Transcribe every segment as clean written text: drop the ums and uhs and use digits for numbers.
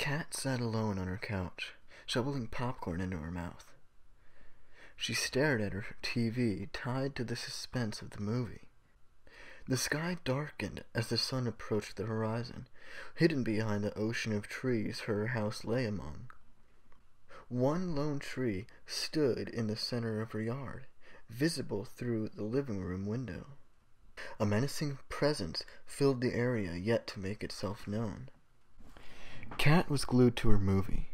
Kat sat alone on her couch, shoveling popcorn into her mouth. She stared at her TV, tied to the suspense of the movie. The sky darkened as the sun approached the horizon, hidden behind the ocean of trees her house lay among. One lone tree stood in the center of her yard, visible through the living room window. A menacing presence filled the area yet to make itself known. Kat was glued to her movie,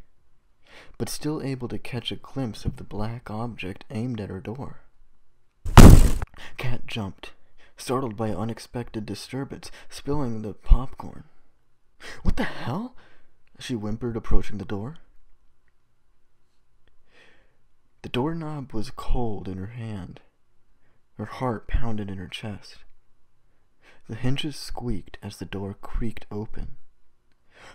but still able to catch a glimpse of the black object aimed at her door. Kat jumped, startled by unexpected disturbance, spilling the popcorn. "What the hell?" she whimpered, approaching the door. The doorknob was cold in her hand. Her heart pounded in her chest. The hinges squeaked as the door creaked open.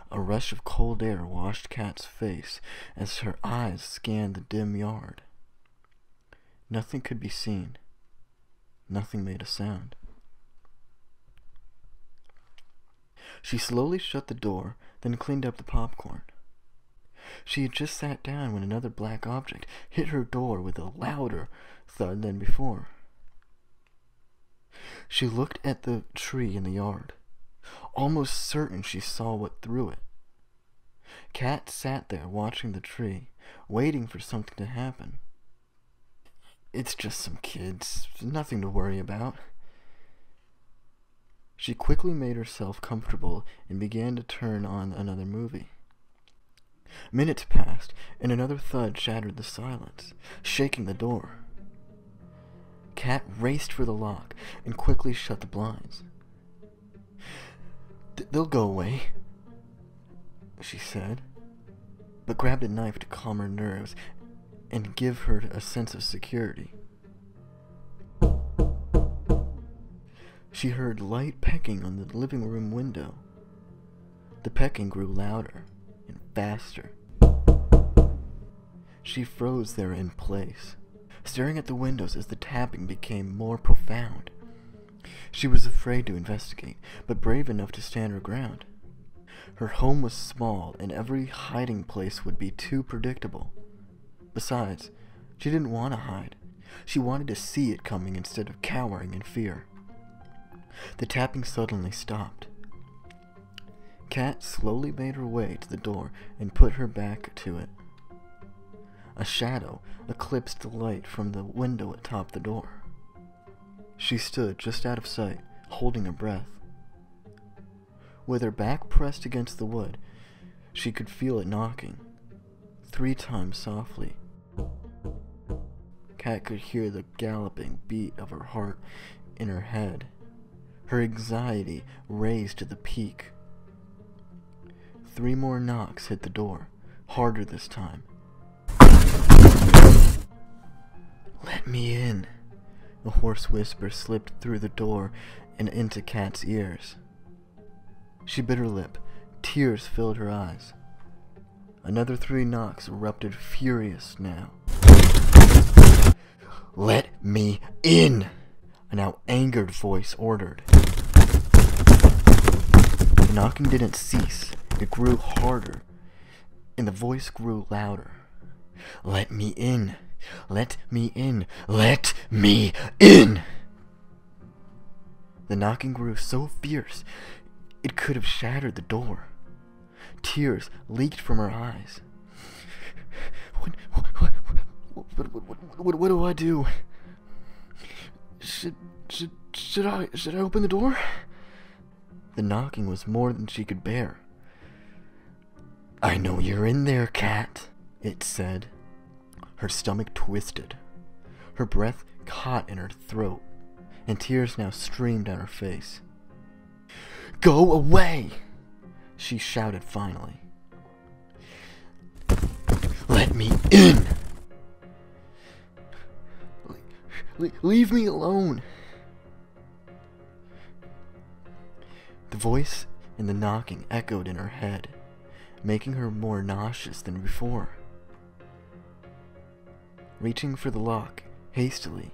A rush of cold air washed Kat's face as her eyes scanned the dim yard. Nothing could be seen. Nothing made a sound. She slowly shut the door, then cleaned up the popcorn. She had just sat down when another black object hit her door with a louder thud than before. She looked at the tree in the yard, almost certain she saw what threw it. Kat sat there watching the tree, waiting for something to happen. "It's just some kids, nothing to worry about." She quickly made herself comfortable and began to turn on another movie. Minutes passed, and another thud shattered the silence, shaking the door. Kat raced for the lock and quickly shut the blinds. "They'll go away," she said, but grabbed a knife to calm her nerves and give her a sense of security. She heard light pecking on the living room window. The pecking grew louder and faster. She froze there in place, staring at the windows as the tapping became more profound. She was afraid to investigate, but brave enough to stand her ground. Her home was small, and every hiding place would be too predictable. Besides, she didn't want to hide. She wanted to see it coming instead of cowering in fear. The tapping suddenly stopped. Kat slowly made her way to the door and put her back to it. A shadow eclipsed the light from the window atop the door. She stood just out of sight, holding her breath. With her back pressed against the wood, she could feel it knocking, 3 times softly. Kat could hear the galloping beat of her heart in her head. Her anxiety raised to the peak. 3 more knocks hit the door, harder this time. "Let me in," a hoarse whisper slipped through the door and into Kat's ears. She bit her lip. Tears filled her eyes. Another 3 knocks erupted, furious now. "Let me in!" a now angered voice ordered. The knocking didn't cease. It grew harder, and the voice grew louder. "Let me in! Let me in! Let me in!" The knocking grew so fierce, it could have shattered the door. Tears leaked from her eyes. What do I do? Should I open the door? The knocking was more than she could bear. "I know you're in there, Kat," it said. Her stomach twisted. Her breath caught in her throat, and tears now streamed down her face. "Go away!" she shouted finally. "Let me in! Leave me alone!" The voice and the knocking echoed in her head, making her more nauseous than before. Reaching for the lock hastily,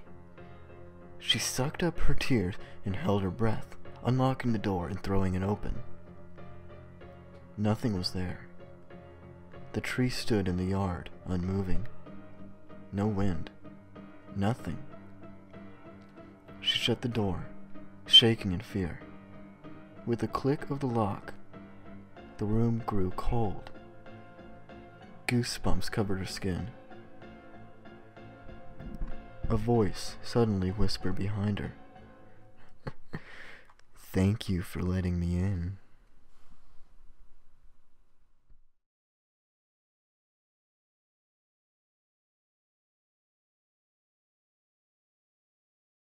she sucked up her tears and held her breath, unlocking the door and throwing it open. Nothing was there. The tree stood in the yard, unmoving. No wind. Nothing. She shut the door, shaking in fear. With the click of the lock, the room grew cold. Goosebumps covered her skin. A voice suddenly whispered behind her. "Thank you for letting me in."